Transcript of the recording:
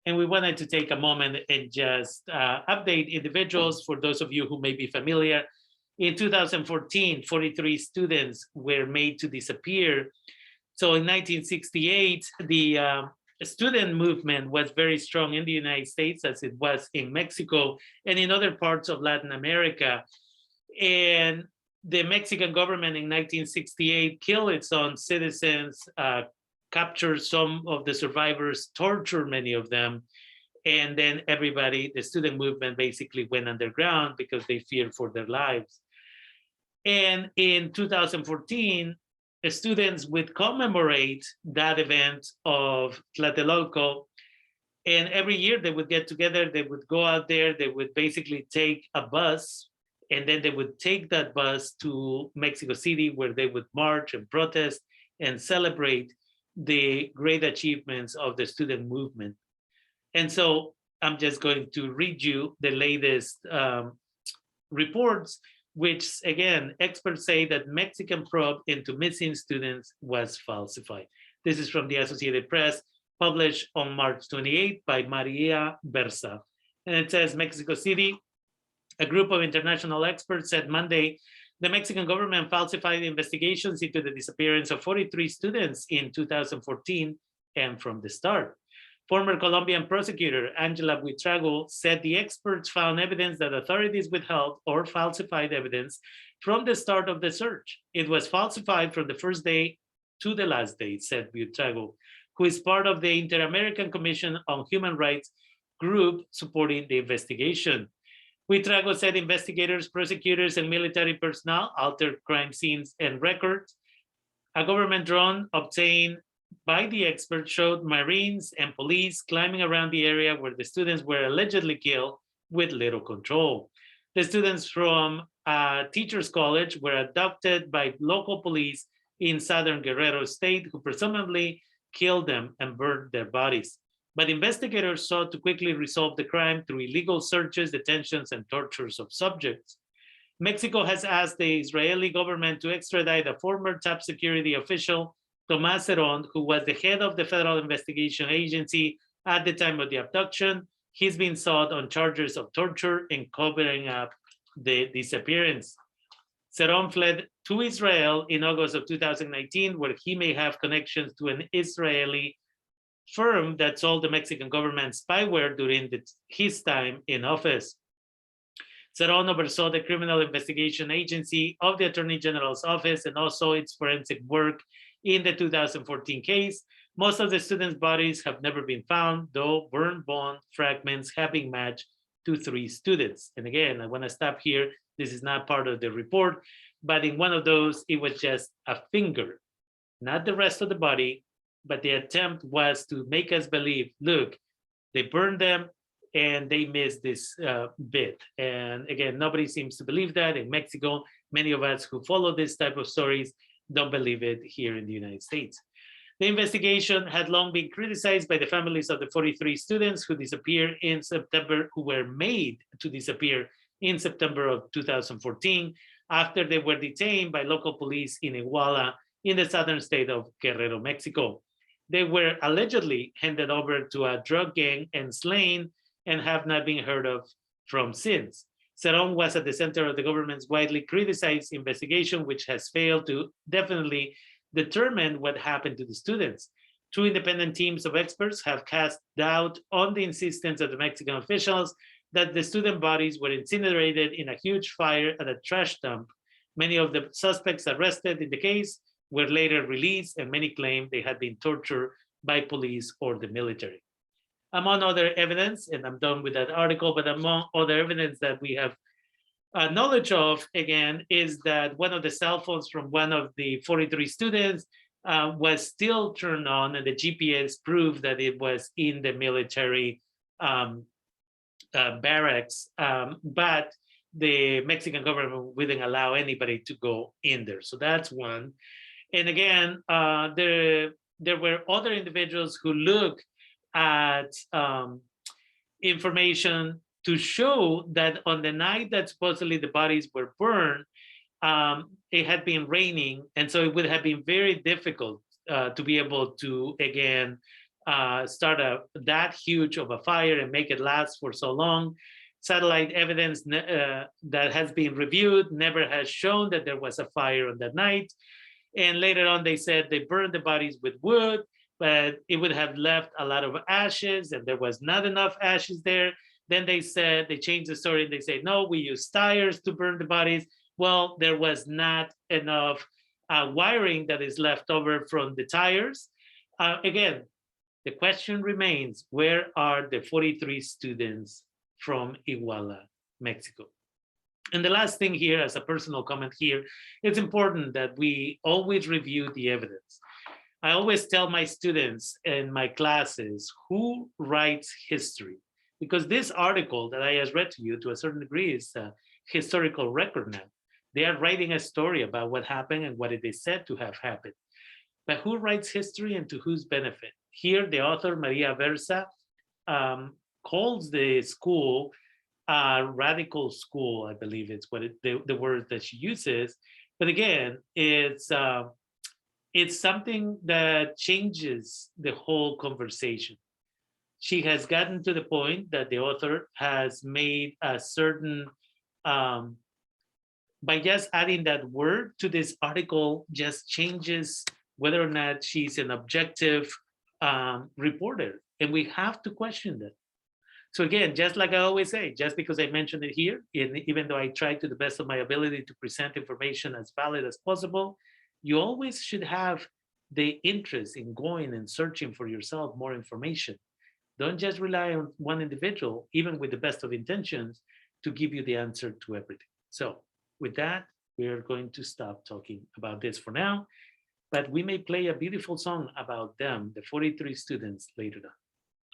And we wanted to take a moment and just update individuals. For those of you who may be familiar, in 2014, 43 students were made to disappear. So in 1968, the student movement was very strong in the United States, as it was in Mexico and in other parts of Latin America. And the Mexican government in 1968 killed its own citizens, captured some of the survivors, tortured many of them, and then everybody, the student movement basically went underground because they feared for their lives. And in 2014, students would commemorate that event of Tlatelolco. And every year they would get together, they would go out there, they would basically take a bus, and then they would take that bus to Mexico City, where they would march and protest and celebrate the great achievements of the student movement. And so I'm just going to read you the latest reports, which again, experts say that Mexican probe into missing students was falsified. This is from the Associated Press, published on March 28 by Maria Berza. And it says, Mexico City, a group of international experts said Monday, the Mexican government falsified investigations into the disappearance of 43 students in 2014 and from the start. Former Colombian prosecutor Angela Buitrago said the experts found evidence that authorities withheld or falsified evidence from the start of the search. It was falsified from the first day to the last day, said Buitrago, who is part of the Inter-American Commission on Human Rights group supporting the investigation. Buitrago said investigators, prosecutors, and military personnel altered crime scenes and records. A government drone obtained by the experts showed Marines and police climbing around the area where the students were allegedly killed with little control. The students from Teachers College were abducted by local police in southern Guerrero state, who presumably killed them and burned their bodies. But investigators sought to quickly resolve the crime through illegal searches, detentions, and tortures of subjects. Mexico has asked the Israeli government to extradite a former top security official, Tomás Herón, who was the head of the Federal Investigation Agency at the time of the abduction. He's been sought on charges of torture and covering up the disappearance. Herón fled to Israel in August of 2019, where he may have connections to an Israeli firm that sold the Mexican government spyware during his time in office. Herón oversaw the Criminal Investigation Agency of the Attorney General's office and also its forensic work in the 2014 case. Most of the students' bodies have never been found, though burned bone fragments have been matched to 3 students. And again, I want to stop here. This is not part of the report, but in one of those, it was just a finger, not the rest of the body, but the attempt was to make us believe, look, they burned them and they missed this bit. And again, nobody seems to believe that in Mexico. Many of us who follow this type of stories don't believe it here in the United States. The investigation had long been criticized by the families of the 43 students who disappeared in September, who were made to disappear in September of 2014, after they were detained by local police in Iguala in the southern state of Guerrero, Mexico. They were allegedly handed over to a drug gang and slain and have not been heard of from since. Herón was at the center of the government's widely criticized investigation, which has failed to definitely determine what happened to the students. 2 independent teams of experts have cast doubt on the insistence of the Mexican officials that the student bodies were incinerated in a huge fire at a trash dump. Many of the suspects arrested in the case were later released, and many claim they had been tortured by police or the military. Among other evidence, and I'm done with that article, but among other evidence that we have knowledge of, again, is that one of the cell phones from one of the 43 students was still turned on, and the GPS proved that it was in the military barracks, but the Mexican government wouldn't allow anybody to go in there. So that's one. And again, there were other individuals who look at information to show that on the night that supposedly the bodies were burned, it had been raining. And so it would have been very difficult to be able to, again, start that huge of a fire and make it last for so long. Satellite evidence that has been reviewed never has shown that there was a fire on that night. And later on, they said they burned the bodies with wood, but it would have left a lot of ashes, and there was not enough ashes there. Then they said, they changed the story and they say, no, we used tires to burn the bodies. Well, there was not enough wiring that is left over from the tires. Again, the question remains, where are the 43 students from Iguala, Mexico? And the last thing here, as a personal comment here, it's important that we always review the evidence. I always tell my students in my classes, who writes history? Because this article that I have read to you to a certain degree is a historical record now. They are writing a story about what happened and what it is said to have happened. But who writes history and to whose benefit? Here, the author, Maria Versa, calls the school a radical school, I believe it's what the word that she uses. But again, it's something that changes the whole conversation. She has gotten to the point that the author has made a certain, by just adding that word to this article, just changes whether or not she's an objective reporter. And we have to question that. So again, just like I always say, just because I mentioned it here, even though I try to the best of my ability to present information as valid as possible, you always should have the interest in going and searching for yourself more information. Don't just rely on one individual, even with the best of intentions, to give you the answer to everything. So with that, we are going to stop talking about this for now, but we may play a beautiful song about them, the 43 students, later on.